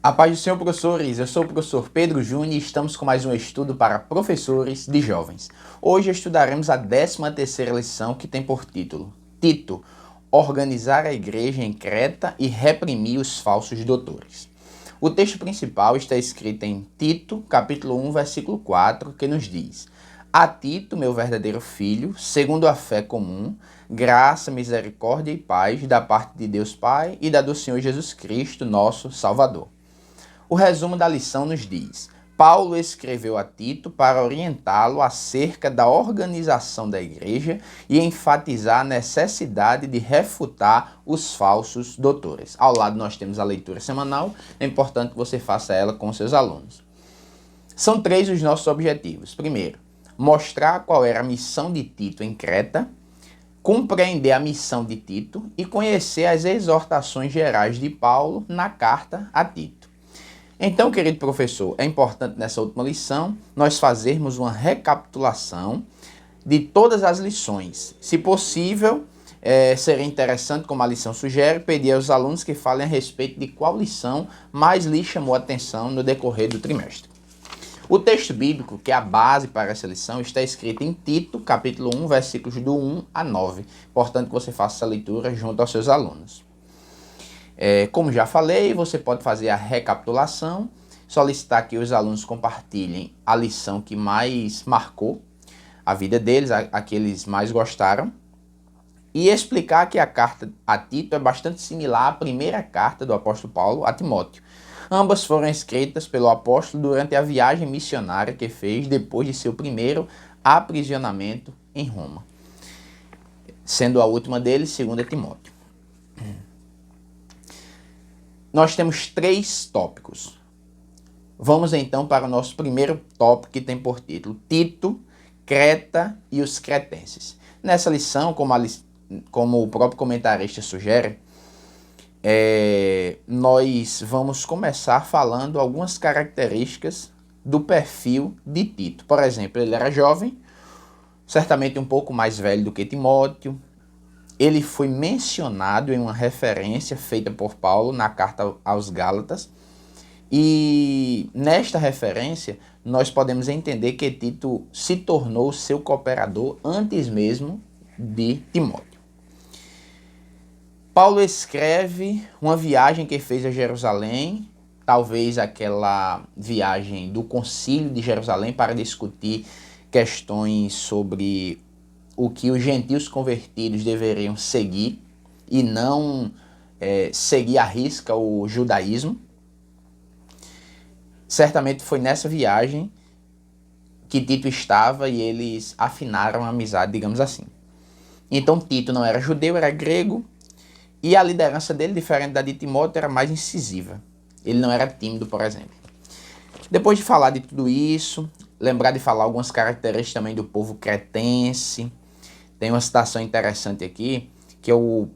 A paz do Senhor, professores. Eu sou o professor Pedro Júnior e estamos com mais um estudo para professores de jovens. Hoje estudaremos a 13ª lição, que tem por título Tito, organizar a igreja em Creta e reprimir os falsos doutores. O texto principal está escrito em Tito, capítulo 1, versículo 4, que nos diz: A Tito, meu verdadeiro filho, segundo a fé comum, graça, misericórdia e paz da parte de Deus Pai e da do Senhor Jesus Cristo, nosso Salvador. O resumo da lição nos diz: Paulo escreveu a Tito para orientá-lo acerca da organização da igreja e enfatizar a necessidade de refutar os falsos doutores. Ao lado nós temos a leitura semanal, é importante que você faça ela com seus alunos. São 3 os nossos objetivos. Primeiro, mostrar qual era a missão de Tito em Creta, compreender a missão de Tito e conhecer as exortações gerais de Paulo na carta a Tito. Então, querido professor, é importante nessa última lição nós fazermos uma recapitulação de todas as lições. Se possível, seria interessante, como a lição sugere, pedir aos alunos que falem a respeito de qual lição mais lhes chamou a atenção no decorrer do trimestre. O texto bíblico, que é a base para essa lição, está escrito em Tito, capítulo 1, versículos do 1 a 9. Importante que você faça essa leitura junto aos seus alunos. Como já falei, você pode fazer a recapitulação, solicitar que os alunos compartilhem a lição que mais marcou a vida deles, a que eles mais gostaram, e explicar que a carta a Tito é bastante similar à primeira carta do apóstolo Paulo a Timóteo. Ambas foram escritas pelo apóstolo durante a viagem missionária que fez depois de seu primeiro aprisionamento em Roma, sendo a última deles 2 Timóteo. Nós temos 3 tópicos. Vamos então para o nosso primeiro tópico, que tem por título Tito, Creta e os cretenses. Nessa lição, como o próprio comentarista sugere, nós vamos começar falando algumas características do perfil de Tito. Por exemplo, ele era jovem, certamente um pouco mais velho do que Timóteo. Ele foi mencionado em uma referência feita por Paulo na carta aos Gálatas. E nesta referência, nós podemos entender que Tito se tornou seu cooperador antes mesmo de Timóteo. Paulo escreve uma viagem que fez a Jerusalém, talvez aquela viagem do Concílio de Jerusalém para discutir questões sobre o que os gentios convertidos deveriam seguir e não seguir à risca o judaísmo. Certamente foi nessa viagem que Tito estava e eles afinaram a amizade, digamos assim. Então Tito não era judeu, era grego, e a liderança dele, diferente da de Timóteo, era mais incisiva. Ele não era tímido, por exemplo. Depois de falar de tudo isso, lembrar de falar algumas características também do povo cretense. Tem uma citação interessante aqui, que é o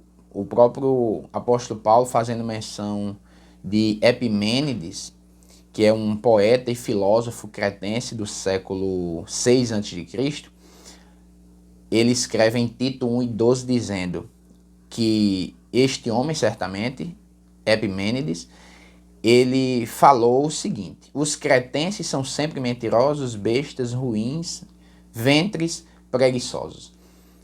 próprio apóstolo Paulo fazendo menção de Epimênides, que é um poeta e filósofo cretense do século 6 a.C. Ele escreve em Tito 1:12 dizendo que este homem, certamente, Epimênides, ele falou o seguinte: os cretenses são sempre mentirosos, bestas, ruins, ventres preguiçosos.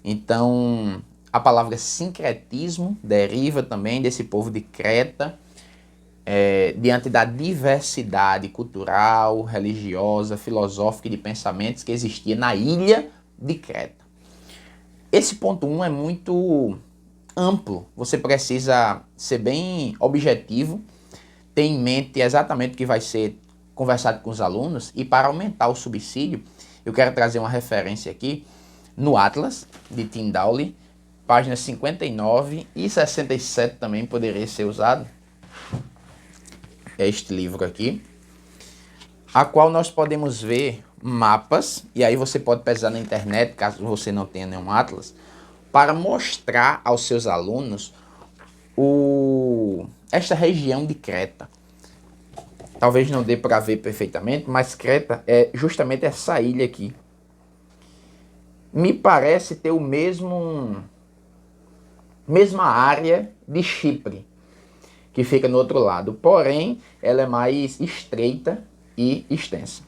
Então, a palavra sincretismo deriva também desse povo de Creta, diante da diversidade cultural, religiosa, filosófica e de pensamentos que existia na ilha de Creta. Esse ponto 1 é muito amplo, você precisa ser bem objetivo, ter em mente exatamente o que vai ser conversado com os alunos, e para aumentar o subsídio, eu quero trazer uma referência aqui no Atlas de Tyndale, páginas 59 e 67 também poderia ser usado. É este livro aqui, a qual nós podemos ver mapas, e aí você pode pesquisar na internet, caso você não tenha nenhum Atlas, para mostrar aos seus alunos esta região de Creta. Talvez não dê para ver perfeitamente, mas Creta é justamente essa ilha aqui. Me parece ter mesma área de Chipre. que fica no outro lado, porém ela é mais estreita e extensa.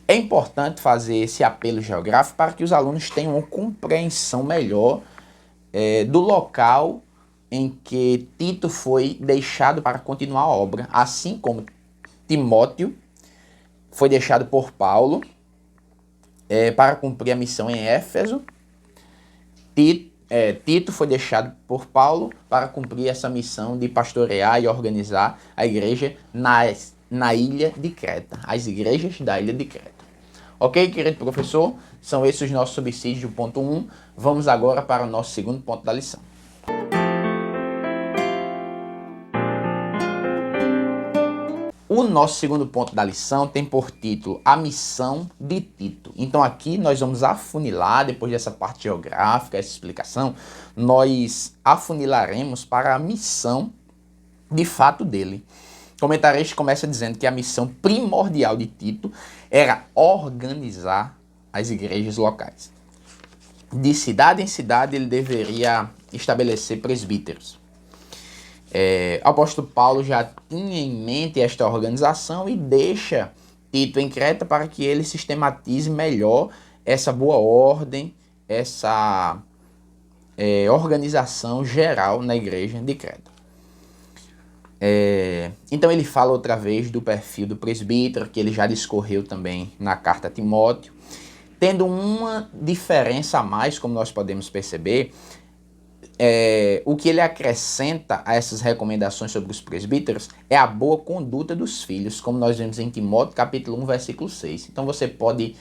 É importante fazer esse apelo geográfico para que os alunos tenham uma compreensão melhor do local em que Tito foi deixado para continuar a obra, assim como Timóteo foi deixado por Paulo para cumprir a missão em Éfeso. Tito foi deixado por Paulo para cumprir essa missão de pastorear e organizar a igreja na ilha de Creta, as igrejas da ilha de Creta. Ok, querido professor? São esses os nossos subsídios do ponto 1. Vamos agora para o nosso segundo ponto da lição. O nosso segundo ponto da lição tem por título A Missão de Tito. Então aqui nós vamos afunilar, depois dessa parte geográfica, essa explicação, nós afunilaremos para a missão de fato dele. O comentarista começa dizendo que a missão primordial de Tito era organizar as igrejas locais. De cidade em cidade ele deveria estabelecer presbíteros. O apóstolo Paulo já tinha em mente esta organização e deixa Tito em Creta para que ele sistematize melhor essa boa ordem, essa organização geral na igreja de Creta. Então ele fala outra vez do perfil do presbítero, que ele já discorreu também na carta a Timóteo, tendo uma diferença a mais, como nós podemos perceber. O que ele acrescenta a essas recomendações sobre os presbíteros é a boa conduta dos filhos, como nós vemos em Timóteo capítulo 1, versículo 6. Então você pode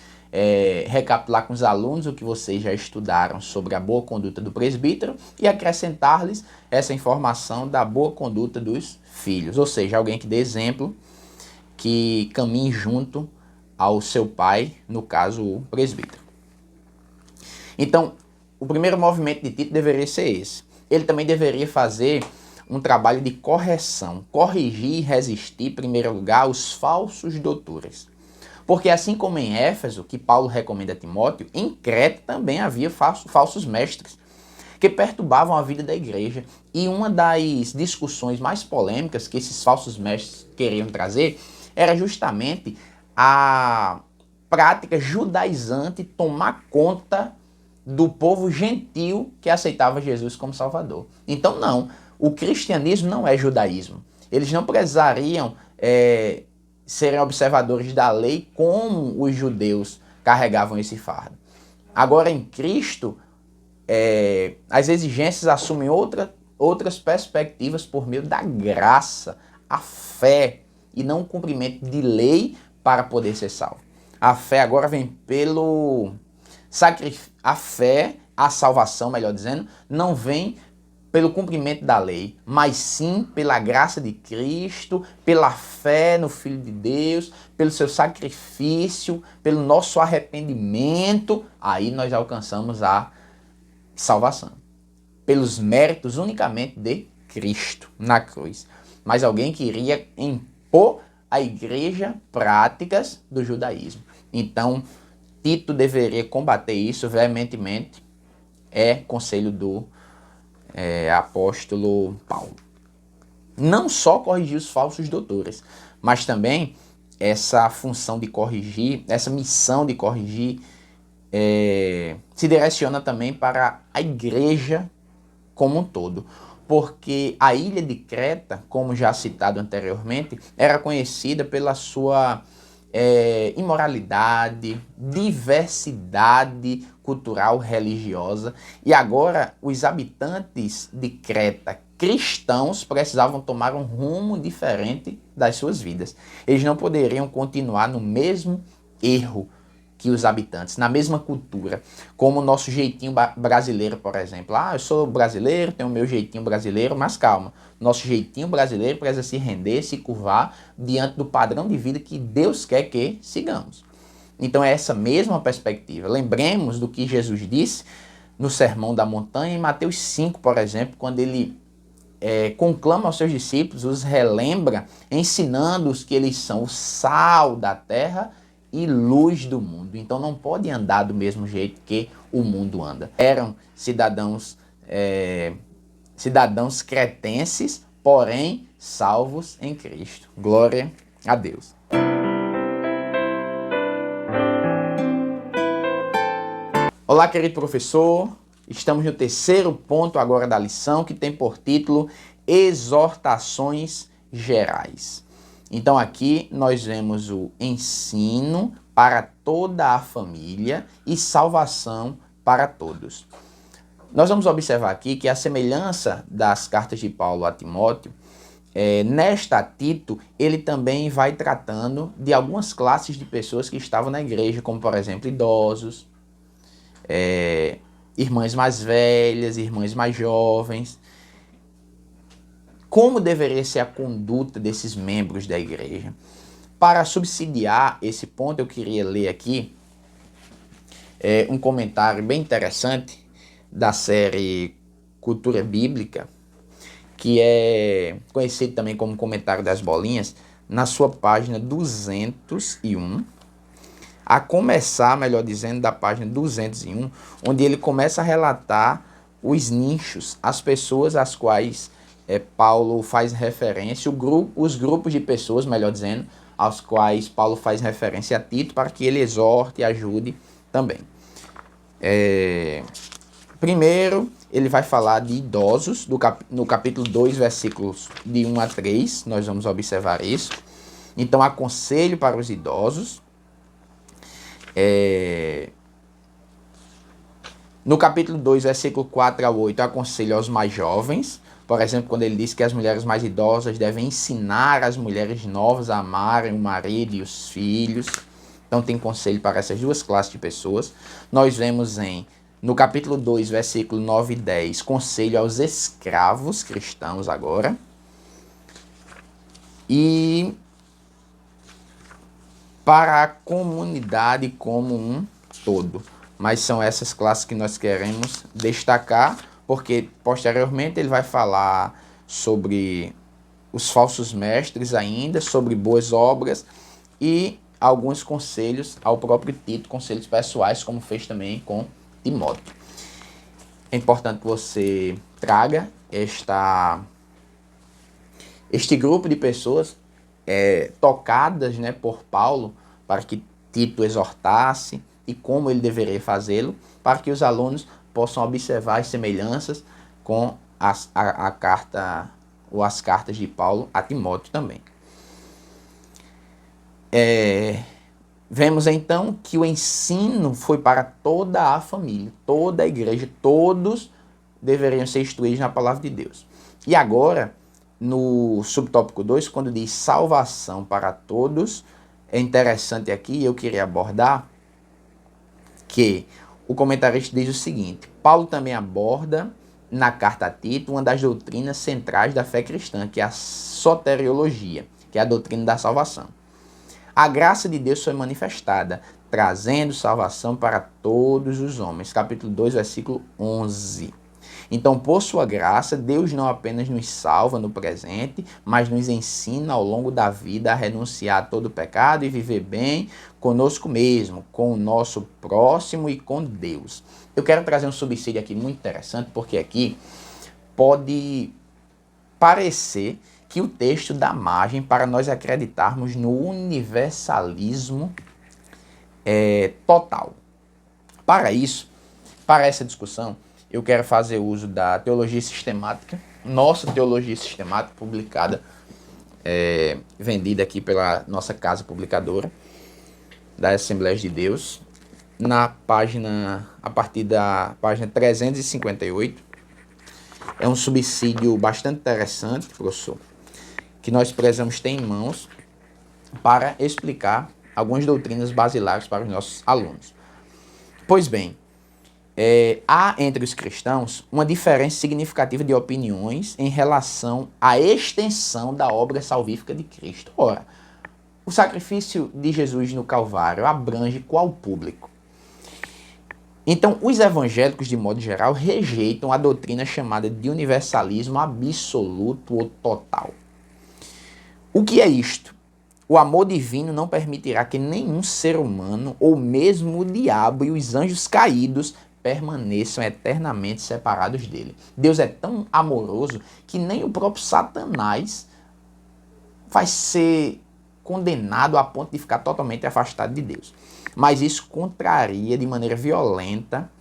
recapitular com os alunos o que vocês já estudaram sobre a boa conduta do presbítero e acrescentar-lhes essa informação da boa conduta dos filhos, ou seja, alguém que dê exemplo, que caminhe junto ao seu pai, no caso o presbítero. Então, o primeiro movimento de Tito deveria ser esse. Ele também deveria fazer um trabalho de correção, corrigir e resistir, em primeiro lugar, aos falsos doutores. Porque assim como em Éfeso, que Paulo recomenda a Timóteo, em Creta também havia falsos mestres que perturbavam a vida da igreja. E uma das discussões mais polêmicas que esses falsos mestres queriam trazer era justamente a prática judaizante tomar conta do povo gentil que aceitava Jesus como Salvador. Então não, o cristianismo não é judaísmo. Eles não precisariam serem observadores da lei como os judeus carregavam esse fardo. Agora em Cristo, as exigências assumem outras perspectivas por meio da graça, a fé e não o cumprimento de lei para poder ser salvo. A fé agora vem pelo sacrifício. A fé, a salvação, melhor dizendo, não vem pelo cumprimento da lei, mas sim pela graça de Cristo, pela fé no Filho de Deus, pelo seu sacrifício, pelo nosso arrependimento. Aí nós alcançamos a salvação. Pelos méritos unicamente de Cristo na cruz. Mas alguém queria impor à igreja práticas do judaísmo. Então, Tito deveria combater isso veementemente, conselho do apóstolo Paulo. Não só corrigir os falsos doutores, mas também essa função de corrigir, essa missão de corrigir, se direciona também para a igreja como um todo. Porque a ilha de Creta, como já citado anteriormente, era conhecida pela sua imoralidade, diversidade cultural, religiosa, e agora os habitantes de Creta, cristãos, precisavam tomar um rumo diferente das suas vidas. Eles não poderiam continuar no mesmo erro que os habitantes, na mesma cultura, como o nosso jeitinho brasileiro, por exemplo. Eu sou brasileiro, tenho o meu jeitinho brasileiro, mas calma, nosso jeitinho brasileiro precisa se render, se curvar diante do padrão de vida que Deus quer que sigamos. Então é essa mesma perspectiva. Lembremos do que Jesus disse no Sermão da Montanha, em Mateus 5, por exemplo, quando ele conclama aos seus discípulos, os relembra, ensinando-os que eles são o sal da terra e luz do mundo. Então não pode andar do mesmo jeito que o mundo anda. Eram cidadãos cretenses, porém salvos em Cristo. Glória a Deus. Olá, querido professor. Estamos no terceiro ponto agora da lição, que tem por título Exortações Gerais. Então aqui nós vemos o ensino para toda a família e salvação para todos. Nós vamos observar aqui que a semelhança das cartas de Paulo a Timóteo, nesta Tito, ele também vai tratando de algumas classes de pessoas que estavam na igreja, como por exemplo idosos, irmãs mais velhas, irmãs mais jovens. Como deveria ser a conduta desses membros da igreja? Para subsidiar esse ponto, eu queria ler aqui um comentário bem interessante da série Cultura Bíblica, que é conhecido também como Comentário das Bolinhas, na sua página 201, a começar, melhor dizendo, da página 201, onde ele começa a relatar os nichos, as pessoas às quais Paulo faz referência, os grupos de pessoas, melhor dizendo, aos quais Paulo faz referência a Tito, para que ele exorte e ajude também. Primeiro, ele vai falar de idosos, no capítulo 2, versículos de 1 a 3, nós vamos observar isso. Então, aconselho para os idosos. No capítulo 2, versículo 4 a 8, aconselho aos mais jovens. Por exemplo, quando ele diz que as mulheres mais idosas devem ensinar as mulheres novas a amarem o marido e os filhos. Então tem conselho para essas duas classes de pessoas. Nós vemos no capítulo 2, versículo 9 e 10, conselho aos escravos cristãos agora. E para a comunidade como um todo. Mas são essas classes que nós queremos destacar, porque posteriormente ele vai falar sobre os falsos mestres ainda, sobre boas obras e alguns conselhos ao próprio Tito, conselhos pessoais, como fez também com Timóteo. É importante que você traga este grupo de pessoas tocadas, por Paulo, para que Tito exortasse e como ele deveria fazê-lo, para que os alunos possam observar as semelhanças com a carta ou as cartas de Paulo a Timóteo também. Vemos então que o ensino foi para toda a família, toda a igreja, todos deveriam ser instruídos na palavra de Deus. E agora, no subtópico 2, quando diz salvação para todos, é interessante aqui, eu queria abordar que o comentarista diz o seguinte: Paulo também aborda na carta a Tito uma das doutrinas centrais da fé cristã, que é a soteriologia, que é a doutrina da salvação. A graça de Deus foi manifestada, trazendo salvação para todos os homens. Capítulo 2, versículo 11. Então, por sua graça, Deus não apenas nos salva no presente, mas nos ensina ao longo da vida a renunciar a todo pecado e viver bem conosco mesmo, com o nosso próximo e com Deus. Eu quero trazer um subsídio aqui muito interessante, porque aqui pode parecer que o texto dá margem para nós acreditarmos no universalismo total. Para isso, para essa discussão, eu quero fazer uso da teologia sistemática, nossa teologia sistemática, publicada, vendida aqui pela nossa casa publicadora, da Assembleia de Deus, a partir da página 358. É um subsídio bastante interessante, professor, que nós precisamos ter em mãos para explicar algumas doutrinas basilares para os nossos alunos. Pois bem, há entre os cristãos uma diferença significativa de opiniões em relação à extensão da obra salvífica de Cristo. Ora, o sacrifício de Jesus no Calvário abrange qual público? Então, os evangélicos, de modo geral, rejeitam a doutrina chamada de universalismo absoluto ou total. O que é isto? O amor divino não permitirá que nenhum ser humano, ou mesmo o diabo e os anjos caídos, permaneçam eternamente separados dele. Deus é tão amoroso que nem o próprio Satanás vai ser condenado a ponto de ficar totalmente afastado de Deus. Mas isso contraria de maneira violenta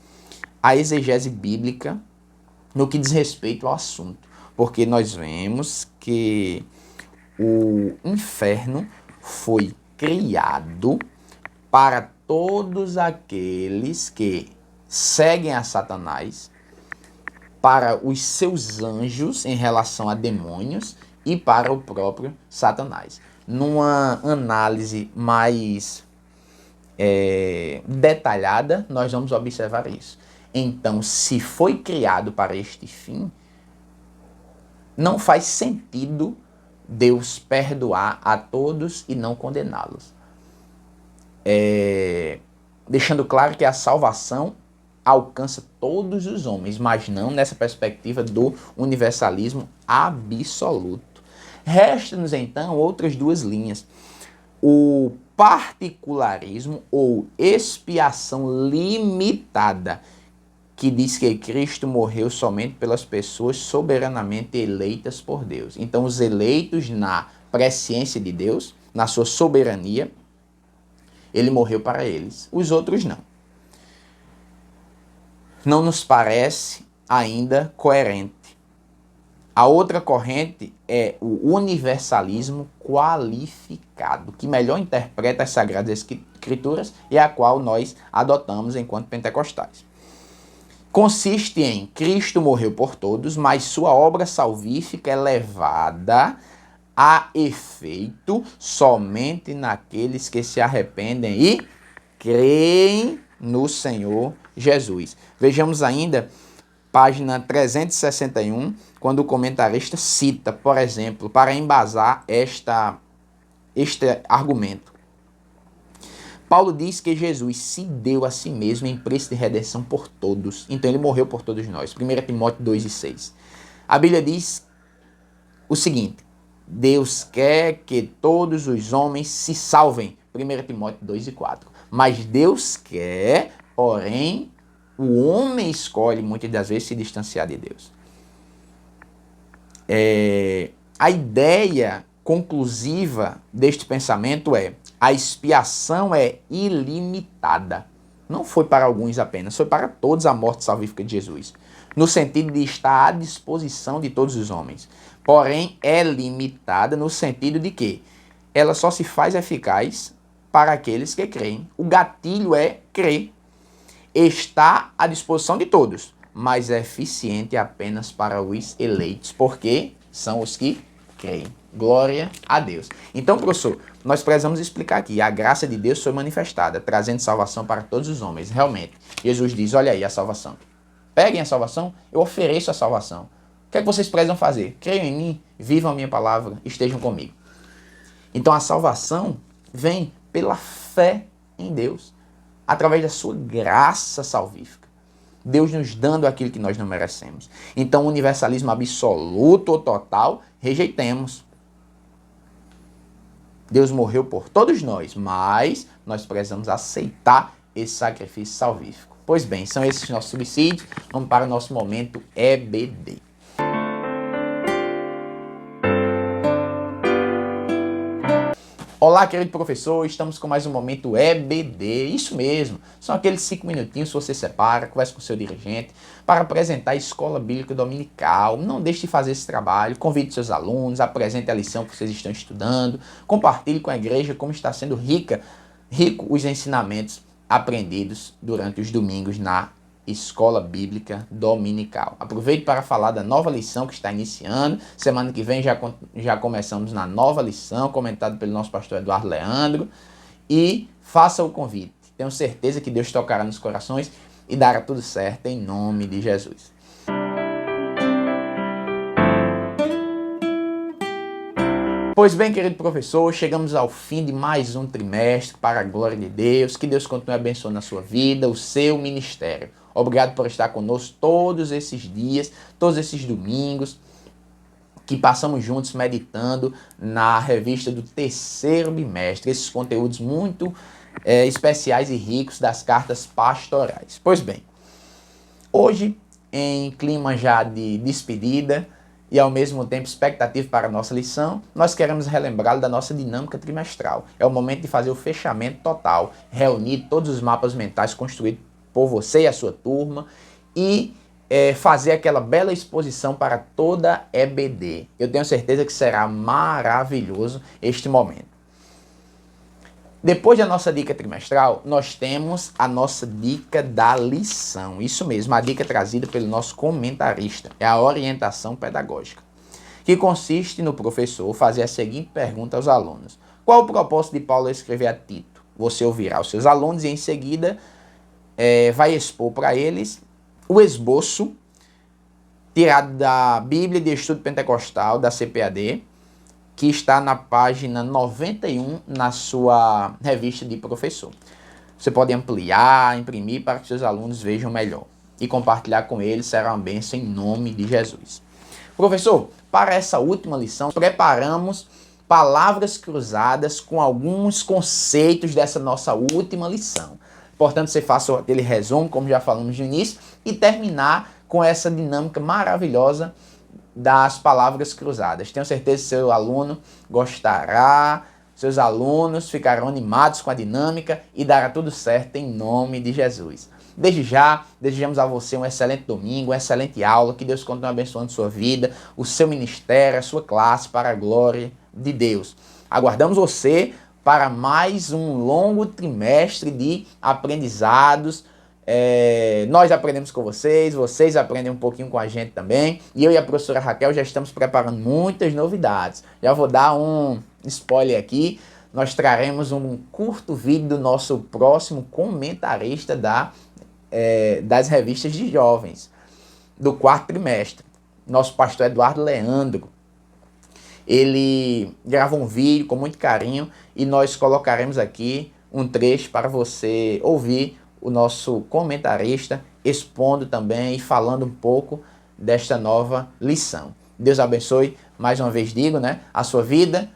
a exegese bíblica no que diz respeito ao assunto. Porque nós vemos que o inferno foi criado para todos aqueles que seguem a Satanás, para os seus anjos em relação a demônios e para o próprio Satanás. Numa análise mais detalhada, nós vamos observar isso. Então, se foi criado para este fim, não faz sentido Deus perdoar a todos e não condená-los. Deixando claro que a salvação alcança todos os homens, mas não nessa perspectiva do universalismo absoluto. Resta-nos então outras duas linhas. O particularismo ou expiação limitada, que diz que Cristo morreu somente pelas pessoas soberanamente eleitas por Deus. Então, os eleitos na presciência de Deus, na sua soberania, ele morreu para eles. Os outros não. Não nos parece ainda coerente. A outra corrente é o universalismo qualificado, que melhor interpreta as Sagradas Escrituras e a qual nós adotamos enquanto pentecostais. Consiste em Cristo morreu por todos, mas sua obra salvífica é levada a efeito somente naqueles que se arrependem e creem no Senhor Jesus. Vejamos ainda página 361, quando o comentarista cita, por exemplo, para embasar este argumento. Paulo diz que Jesus se deu a si mesmo em preço de redenção por todos. Então ele morreu por todos nós. 1 Timóteo 2,6. A Bíblia diz o seguinte: Deus quer que todos os homens se salvem. 1 Timóteo 2,4. Mas Deus quer, porém, o homem escolhe muitas das vezes se distanciar de Deus. A ideia conclusiva deste pensamento é: a expiação é ilimitada. Não foi para alguns apenas, foi para todos a morte salvífica de Jesus. No sentido de estar à disposição de todos os homens. Porém, é limitada no sentido de que ela só se faz eficaz para aqueles que creem. O gatilho é crer. Está à disposição de todos, mas é eficiente apenas para os eleitos, porque são os que creem. Glória a Deus. Então, professor, nós precisamos explicar aqui. A graça de Deus foi manifestada, trazendo salvação para todos os homens. Realmente, Jesus diz, olha aí a salvação. Peguem a salvação, eu ofereço a salvação. O que é que vocês precisam fazer? Creiam em mim, vivam a minha palavra, estejam comigo. Então, a salvação vem pela fé em Deus, através da sua graça salvífica. Deus nos dando aquilo que nós não merecemos. Então, o universalismo absoluto ou total, rejeitemos. Deus morreu por todos nós, mas nós precisamos aceitar esse sacrifício salvífico. Pois bem, são esses nossos subsídios. Vamos para o nosso momento EBD. Olá, querido professor, estamos com mais um momento EBD, isso mesmo, são aqueles 5 minutinhos que você separa, conversa com o seu dirigente, para apresentar a Escola Bíblica Dominical. Não deixe de fazer esse trabalho, convide seus alunos, apresente a lição que vocês estão estudando, compartilhe com a igreja como está sendo rico os ensinamentos aprendidos durante os domingos na Escola Bíblica Dominical. Aproveite para falar da nova lição que está iniciando. Semana que vem já começamos na nova lição, comentado pelo nosso pastor Eduardo Leandro. E faça o convite. Tenho certeza que Deus tocará nos corações e dará tudo certo em nome de Jesus. Pois bem, querido professor, chegamos ao fim de mais um trimestre, para a glória de Deus. Que Deus continue abençoando a sua vida, o seu ministério. Obrigado por estar conosco todos esses dias, todos esses domingos, que passamos juntos meditando na revista do terceiro bimestre. Esses conteúdos muito especiais e ricos das cartas pastorais. Pois bem, Hoje, em clima já de despedida e ao mesmo tempo expectativa para a nossa lição, nós queremos relembrar da nossa dinâmica trimestral. É o momento de fazer o fechamento total, reunir todos os mapas mentais construídos por você e a sua turma e fazer aquela bela exposição para toda a EBD. Eu tenho certeza que será maravilhoso este momento. Depois da nossa dica trimestral, nós temos a nossa dica da lição. Isso mesmo, a dica trazida pelo nosso comentarista. É a orientação pedagógica, que consiste no professor fazer a seguinte pergunta aos alunos. Qual o propósito de Paulo escrever a Tito? Você ouvirá os seus alunos e em seguida vai expor para eles o esboço tirado da Bíblia de Estudo Pentecostal, da CPAD, que está na página 91 na sua revista de professor. Você pode ampliar, imprimir para que seus alunos vejam melhor e compartilhar com eles, será uma bênção em nome de Jesus. Professor, para essa última lição, preparamos palavras cruzadas com alguns conceitos dessa nossa última lição. Portanto, você faça aquele resumo, como já falamos no início, e terminar com essa dinâmica maravilhosa das palavras cruzadas. Tenho certeza que seu aluno gostará, seus alunos ficarão animados com a dinâmica e dará tudo certo em nome de Jesus. Desde já, desejamos a você um excelente domingo, uma excelente aula, que Deus continue abençoando sua vida, o seu ministério, a sua classe, para a glória de Deus. Aguardamos você para mais um longo trimestre de aprendizados. Nós aprendemos com vocês aprendem um pouquinho com a gente também. E eu e a professora Raquel já estamos preparando muitas novidades. Já vou dar um spoiler aqui. Nós traremos um curto vídeo do nosso próximo comentarista das revistas de jovens, do quarto trimestre. Nosso pastor Eduardo Leandro. Ele gravou um vídeo com muito carinho e nós colocaremos aqui um trecho para você ouvir o nosso comentarista expondo também e falando um pouco desta nova lição. Deus abençoe, mais uma vez digo, a sua vida.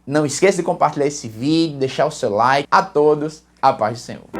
Não esqueça de compartilhar esse vídeo, deixar o seu like. A todos, a paz do Senhor.